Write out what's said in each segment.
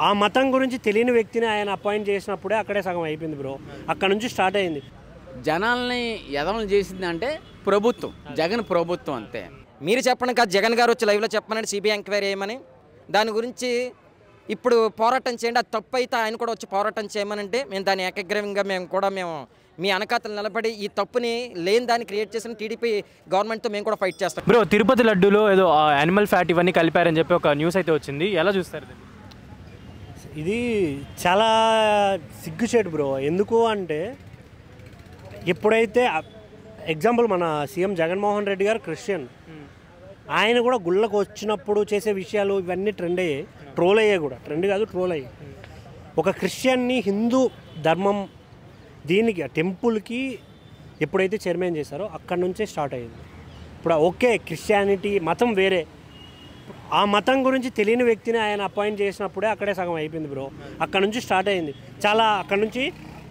ఆ మతం గురించి తెలియని వ్యక్తిని ఆయన అపాయింట్ చేసినప్పుడే అక్కడే సగం అయిపోయింది బ్రో. అక్కడ నుంచి స్టార్ట్ అయింది. జనాల్ని ఎదవలు చేసింది అంటే ప్రభుత్వం, జగన్ ప్రభుత్వం అంతే. మీరు చెప్పండి కాదు, జగన్ గారు వచ్చి లైవ్లో చెప్పమని సిబిఐ ఎంక్వైరీ చేయమని, దాని గురించి ఇప్పుడు పోరాటం చేయండి. అది తప్పు అయితే ఆయన కూడా వచ్చి పోరాటం చేయమనంటే మేము దాన్ని ఏకగ్రీవంగా మేము మీ అనకాతలు నిలబడి ఈ తప్పుని లేని దాన్ని క్రియేట్ చేసిన టీడీపీ గవర్నమెంట్తో మేము కూడా ఫైట్ చేస్తాం. బ్రో, తిరుపతి లడ్డూలో ఏదో యానిమల్ ఫ్యాట్ ఇవన్నీ కలిపారని చెప్పి ఒక న్యూస్ అయితే వచ్చింది, ఎలా చూస్తారు? ఇది చాలా సిగ్గుచేటు బ్రో. ఎందుకు అంటే ఎప్పుడైతే ఎగ్జాంపుల్ మన సీఎం జగన్మోహన్ రెడ్డి గారు క్రిస్టియన్, ఆయన కూడా గుళ్ళకు వచ్చినప్పుడు చేసే విషయాలు ఇవన్నీ ట్రెండ్ అయ్యాయి, ట్రోల్ అయ్యాయి కూడా. ట్రెండ్ కాదు, ట్రోల్ అయ్యాయి. ఒక క్రిస్టియన్ని హిందూ ధర్మం దీనికి టెంపుల్కి ఎప్పుడైతే చైర్మన్ చేశారో అక్కడి నుంచే స్టార్ట్ అయ్యింది. ఇప్పుడు ఓకే, క్రిస్టియానిటీ మతం వేరే, ఆ మతం గురించి తెలియని వ్యక్తిని ఆయన అపాయింట్ చేసినప్పుడే అక్కడే సగం అయిపోయింది బ్రో. అక్కడ నుంచి స్టార్ట్ అయింది. అక్కడ నుంచి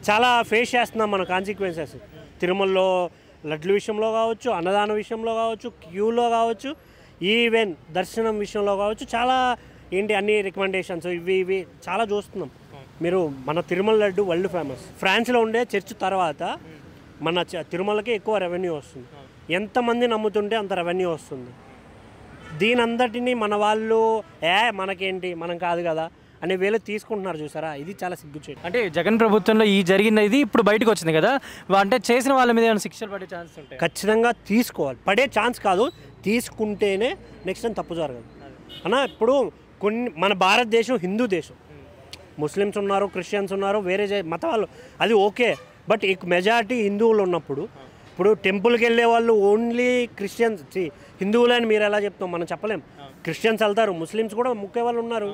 చాలా ఫేస్ చేస్తున్నాం మన కాన్సిక్వెన్సెస్. తిరుమలలో లడ్ల విషయంలో కావచ్చు, అన్నదానం విషయంలో కావచ్చు, క్యూలో కావచ్చు, ఈవెన్ దర్శనం విషయంలో కావచ్చు, చాలా అన్ని రికమెండేషన్స్ ఇవి చాలా చూస్తున్నాం. మీరు మన తిరుమల లడ్డు వరల్డ్ ఫేమస్. ఫ్రాన్స్లో ఉండే చర్చ్ తర్వాత మన తిరుమలకి ఎక్కువ రెవెన్యూ వస్తుంది. ఎంతమంది నమ్ముతుంటే అంత రెవెన్యూ వస్తుంది. దీని అందటినీ మన వాళ్ళు మనకేంటి, మనం కాదు కదా అనే వేళ తీసుకుంటున్నారు చూసారా. ఇది చాలా సిగ్గుచేటు. అంటే జగన్ ప్రభుత్వంలో ఈ జరిగినది ఇప్పుడు బయటకు వచ్చింది కదా, అంటే చేసిన వాళ్ళ మీద ఏమైనా శిక్షలు పడే ఛాన్స్ ఉంటాయి? ఖచ్చితంగా తీసుకోవాలి. పడే ఛాన్స్ కాదు, తీసుకుంటేనే నెక్స్ట్ టైం తప్పు జరగదు అన్న. ఇప్పుడు మన భారతదేశం హిందూ దేశం, ముస్లిమ్స్ ఉన్నారు, క్రిస్టియన్స్ ఉన్నారు, వేరే మత వాళ్ళు, అది ఓకే. బట్ ఈ మెజారిటీ హిందువులు ఉన్నప్పుడు ఇప్పుడు టెంపుల్కి వెళ్ళే వాళ్ళు ఓన్లీ క్రిస్టియన్స్, హిందువులని మీరు ఎలా చెప్తాం, మనం చెప్పలేం. క్రిస్టియన్స్ వెళ్తారు, ముస్లిమ్స్ కూడా ముఖ్య వాళ్ళు ఉన్నారు,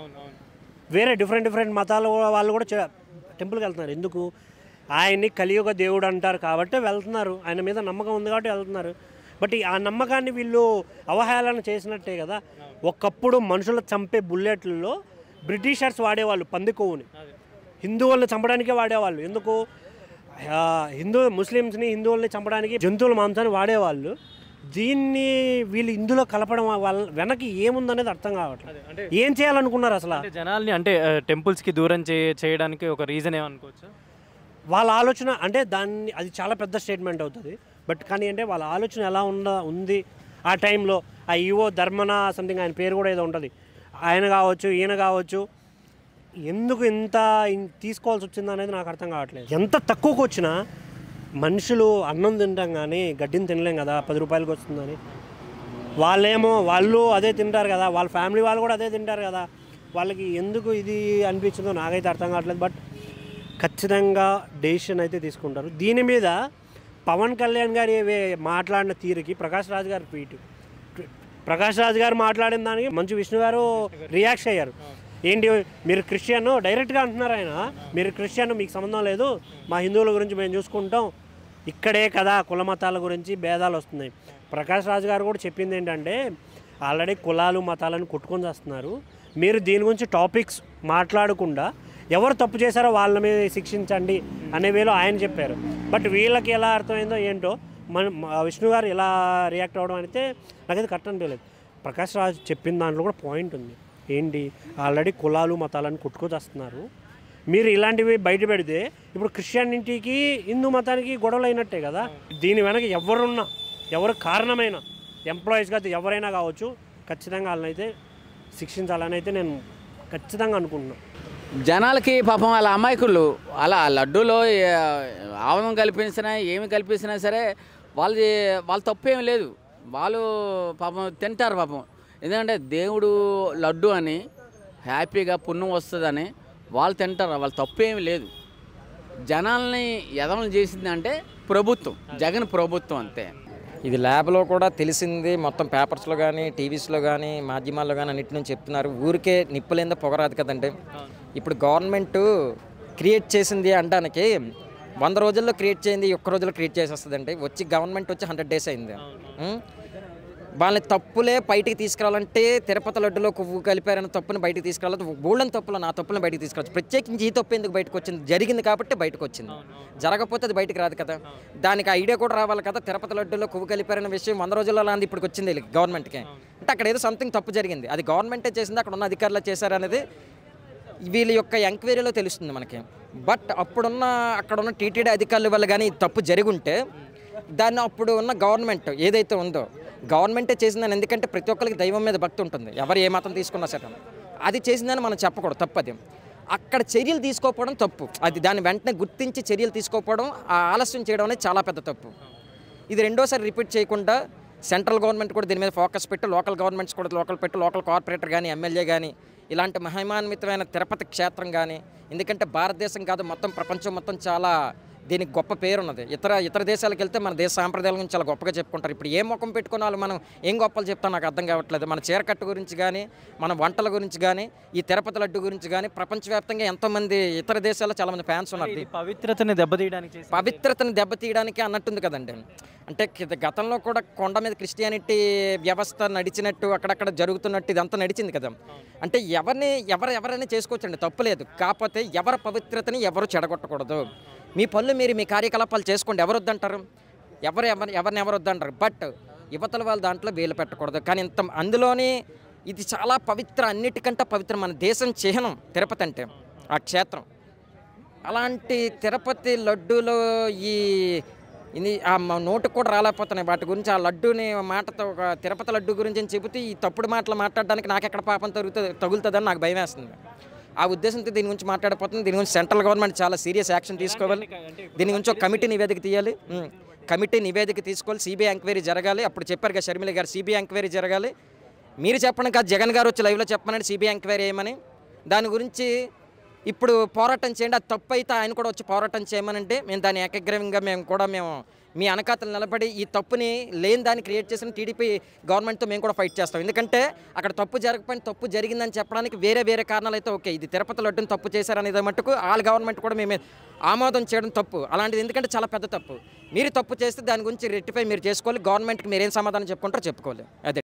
వేరే డిఫరెంట్ మతాల వాళ్ళు కూడా టెంపుల్కి వెళ్తున్నారు. ఎందుకు? ఆయన్ని కలియుగ దేవుడు అంటారు కాబట్టి వెళ్తున్నారు, ఆయన మీద నమ్మకం ఉంది కాబట్టి వెళ్తున్నారు. బట్ ఆ నమ్మకాన్ని వీళ్ళు అవహేళన చేసినట్టే కదా. ఒకప్పుడు మనుషులు చంపే బుల్లెట్లలో బ్రిటిషర్స్ వాడేవాళ్ళు పంది కొవ్వుని, హిందువుల్ని చంపడానికే వాడేవాళ్ళు. ఎందుకు? ముస్లిమ్స్ని హిందువుల్ని చంపడానికి జంతువుల మాంసాన్ని వాడేవాళ్ళు. దీన్ని వీళ్ళు ఇందులో కలపడం వల్ల వెనక్కి ఏముందనేది అర్థం కావట్లేదు. ఏం చేయాలనుకున్నారు అసలు జనాల్ని? అంటే టెంపుల్స్కి దూరం చేయడానికి ఒక రీజన్ ఏమనుకోవచ్చు? వాళ్ళ ఆలోచన అంటే అది చాలా పెద్ద స్టేట్మెంట్ అవుతుంది. బట్ కానీ అంటే వాళ్ళ ఆలోచన ఎలా ఉంది ఆ టైంలో. ఆ ఈవో ధర్మన సంథింగ్, ఆయన పేరు కూడా ఏదో ఉంటుంది, ఆయన కావచ్చు, ఈయన కావచ్చు, ఎందుకు ఇంత తీసుకోవాల్సి వచ్చింది అనేది నాకు అర్థం కావట్లేదు. ఎంత తక్కువకి వచ్చినా మనుషులు అన్నం తింటాం కానీ గడ్డిని తినలేం కదా, 10 రూపాయలకి వస్తుందని. వాళ్ళు అదే తింటారు కదా, వాళ్ళ ఫ్యామిలీ వాళ్ళు కూడా అదే తింటారు కదా, వాళ్ళకి ఎందుకు ఇది అనిపించిందో నాకైతే అర్థం కావట్లేదు. బట్ ఖచ్చితంగా డెసిషన్ అయితే తీసుకుంటారు. దీని మీద పవన్ కళ్యాణ్ గారు మాట్లాడిన తీరుకి ప్రకాష్ రాజ్ గారు మాట్లాడిన దానికి మంచు విష్ణు గారు రియాక్ట్ అయ్యారు. ఏంటి మీరు క్రిస్టియన్ డైరెక్ట్గా అంటున్నారు ఆయన, మీరు క్రిస్టియన్, మీకు సంబంధం లేదు, మా హిందువుల గురించి మేము చూసుకుంటాం, ఇక్కడే కదా కుల మతాల గురించి భేదాలు వస్తున్నాయి. ప్రకాష్ రాజ్ గారు కూడా చెప్పింది ఏంటంటే ఆల్రెడీ కులాలు మతాలను కొట్టుకొని చేస్తున్నారు, మీరు దీని గురించి టాపిక్స్ మాట్లాడకుండా ఎవరు తప్పు చేశారో వాళ్ళ మీద శిక్షించండి అనే వేలో ఆయన చెప్పారు. బట్ వీళ్ళకి ఎలా అర్థమైందో ఏంటో, విష్ణు గారు ఎలా రియాక్ట్ అవ్వడం అయితే నాకైతే కరెక్ట్ అనిపించలేదు. ప్రకాష్ రాజ్ చెప్పిన దాంట్లో కూడా పాయింట్ ఉంది. ఏంటి, ఆల్రెడీ కులాలు మతాలను కొట్టుకొచ్చేస్తున్నారు, మీరు ఇలాంటివి బయట పెడితే ఇప్పుడు క్రిస్టియానిటీకి హిందూ మతానికి గొడవలు అయినట్టే కదా. దీని వెనక ఎవరు కారణమైన ఎంప్లాయీస్గా ఎవరైనా కావచ్చు, ఖచ్చితంగా వాళ్ళనైతే శిక్షించాలని అయితే నేను ఖచ్చితంగా అనుకుంటున్నాను. జనాలకి పాపం వాళ్ళ అమాయకులు అలా లడ్డూలో ఆవనం కల్పించినా ఏమి కల్పించినా సరే వాళ్ళ తప్పు ఏమి లేదు, వాళ్ళు పాపం తింటారు పాపం. ఎందుకంటే దేవుడు లడ్డు అని హ్యాపీగా పుణ్యం వస్తుందని వాళ్ళు తింటారు, వాళ్ళ తప్పు ఏమి లేదు. జనాల్ని ఎదవలు చేసింది అంటే ప్రభుత్వం, జగన్ ప్రభుత్వం అంతే. ఇది ల్యాబ్లో కూడా తెలిసింది, మొత్తం పేపర్స్లో కానీ టీవీస్లో కానీ మాధ్యమాల్లో కానీ అన్నిటి నుంచి చెప్తున్నారు. ఊరికే నిప్పులేందో పొగరాదు కదంటే. ఇప్పుడు గవర్నమెంట్ క్రియేట్ చేసింది అంటానికి 100 రోజుల్లో క్రియేట్ చేయింది, 1 రోజుల్లో క్రియేట్ చేసేస్తుందండి. గవర్నమెంట్ వచ్చి 100 days అయింది. వాళ్ళని తప్పులే బయటికి తీసుకురావాలంటే తిరుపతి లడ్డులో కొవ్వు కలిపారని తప్పుని బయటికి తీసుకురావాలి, బోళ్ళని తప్పులు నా తప్పులను బయటికి తీసుకురావచ్చు. ప్రత్యేకించి ఈ తప్పు ఎందుకు బయటకు వచ్చింది? జరిగింది కాబట్టి బయటకు వచ్చింది, జరగకపోతే అది బయటకు రాదు కదా. దానికి ఐడియా కూడా రావాలి కదా. తిరుపతి లడ్డులో కొవ్వు కలిపారనే విషయం 100 రోజుల్లో లాంటి ఇప్పుడు వచ్చింది గవర్నమెంట్కి అంటే అక్కడ ఏదో సంథింగ్ తప్పు జరిగింది, అది గవర్నమెంటే చేసింది, అక్కడ ఉన్న అధికారులు చేశారనేది వీళ్ళ యొక్క ఎంక్వైరీలో తెలుస్తుంది మనకి. బట్ అక్కడున్న టీటీడీ అధికారుల వల్ల కానీ తప్పు జరిగి ఉంటే దాన్ని అప్పుడు ఉన్న గవర్నమెంట్ ఏదైతే ఉందో గవర్నమెంటే చేసిందని, ఎందుకంటే ప్రతి ఒక్కరికి దైవం మీద భక్తి ఉంటుంది, ఎవరు ఏ మతం తీసుకున్నా సరే అది చేసిందని మనం చెప్పకూడదు, తప్పు అది. అక్కడ చర్యలు తీసుకోకపోవడం తప్పు, అది దాన్ని వెంటనే గుర్తించి చర్యలు తీసుకోకపోవడం, ఆ ఆలస్యం చేయడం అనేది చాలా పెద్ద తప్పు. ఇది రెండోసారి రిపీట్ చేయకుండా సెంట్రల్ గవర్నమెంట్ కూడా దీని మీద ఫోకస్ పెట్టి, లోకల్ గవర్నమెంట్స్ కూడా లోకల్ కార్పొరేటర్ కానీ ఎమ్మెల్యే కానీ ఇలాంటి మహిమాన్వితమైన తిరుపతి క్షేత్రం కానీ, ఎందుకంటే భారతదేశం కాదు మొత్తం ప్రపంచం మొత్తం చాలా దీనికి గొప్ప పేరు ఉన్నది. ఇతర దేశాలకు వెళ్తే మన దేశ సాంప్రదాయాల గురించి చాలా గొప్పగా చెప్పుకుంటారు. ఇప్పుడు ఏ ముఖం పెట్టుకున్న వాళ్ళు మనం ఏం గొప్పలు చెప్తాం నాకు అర్థం కావట్లేదు. మన చీరకట్టు గురించి కానీ, మన వంటల గురించి కానీ, ఈ తిరుపతి లడ్డు గురించి కానీ ప్రపంచవ్యాప్తంగా ఎంతోమంది ఇతర దేశాల్లో చాలామంది ఫ్యాన్స్ ఉన్నారు. పవిత్రతని దెబ్బతీయడానికి అన్నట్టుంది కదండి. అంటే గతంలో కూడా కొండ మీద క్రిస్టియానిటీ వ్యవస్థ నడిచినట్టు అక్కడక్కడ జరుగుతున్నట్టు ఇదంతా నడిచింది కదా. అంటే ఎవరైనా చేసుకోవచ్చండి, తప్పులేదు. కాకపోతే ఎవరి పవిత్రతని ఎవరు చెడగొట్టకూడదు. మీ పనులు మీరు మీ కార్యకలాపాలు చేసుకోండి, ఎవరు వద్దంటారు, ఎవరిని వద్దంటారు. బట్ యువతల వాళ్ళ దాంట్లో వేలు పెట్టకూడదు. కానీ అందులోని ఇది చాలా పవిత్ర, అన్నిటికంటే పవిత్రం, మన దేశం చిహ్నం తిరుపతి అంటే ఆ క్షేత్రం. అలాంటి తిరుపతి లడ్డూలో ఇది ఆ నోటుకు కూడా రాలేకపోతున్నాయి వాటి గురించి. ఆ లడ్డూని మాటతో ఒక తిరుపతి లడ్డు గురించి అని చెబితే ఈ తప్పుడు మాటలు మాట్లాడడానికి నాకు ఎక్కడ పాపం తగులుతుందని నాకు భయం వేస్తుంది. ఆ ఉద్దేశంతో దీని గురించి మాట్లాడిపోతుంది. దీని గురించి సెంట్రల్ గవర్నమెంట్ చాలా సీరియస్ యాక్షన్ తీసుకోవాలి. దీని గురించి ఒక కమిటీ నివేదిక తీయాలి. కమిటీ నివేదిక తీసుకోవాలి, సిబిఐ ఎంక్వైరీ జరగాలి. అప్పుడు చెప్పారు కదా షర్మిల గారు, సిబిఐ ఎంక్వైరీ జరగాలి. మీరు చెప్పండి కాదు, జగన్ గారు వచ్చి లైవ్లో చెప్పమని సిబిఐ ఎంక్వైరీ చేయమని. దాని గురించి ఇప్పుడు పోరాటం చేయండి. అది తప్పు అయితే ఆయన కూడా వచ్చి పోరాటం చేయమనంటే మేము దాని ఏకగ్రీవంగా మేము మీ అనకాతలు నిలబడి ఈ తప్పుని లేని దాన్ని క్రియేట్ చేసిన టీడీపీ గవర్నమెంట్తో మేము కూడా ఫైట్ చేస్తాం. ఎందుకంటే అక్కడ తప్పు జరగకపోయిన తప్పు జరిగిందని చెప్పడానికి వేరే కారణాలు అయితే ఓకే, ఇది తిరుపతి లడ్డుని తప్పు చేశారనేది మట్టుకు వాళ్ళ గవర్నమెంట్ కూడా మేము ఆమోదం చేయడం తప్పు. అలాంటిది ఎందుకంటే చాలా పెద్ద తప్పు. మీరు తప్పు చేస్తే దాని గురించి రెక్టిఫై మీరు చేసుకోవాలి. గవర్నమెంట్కి మీరేం సమాధానం చెప్పుకుంటారో చెప్పుకోవాలి. అదే.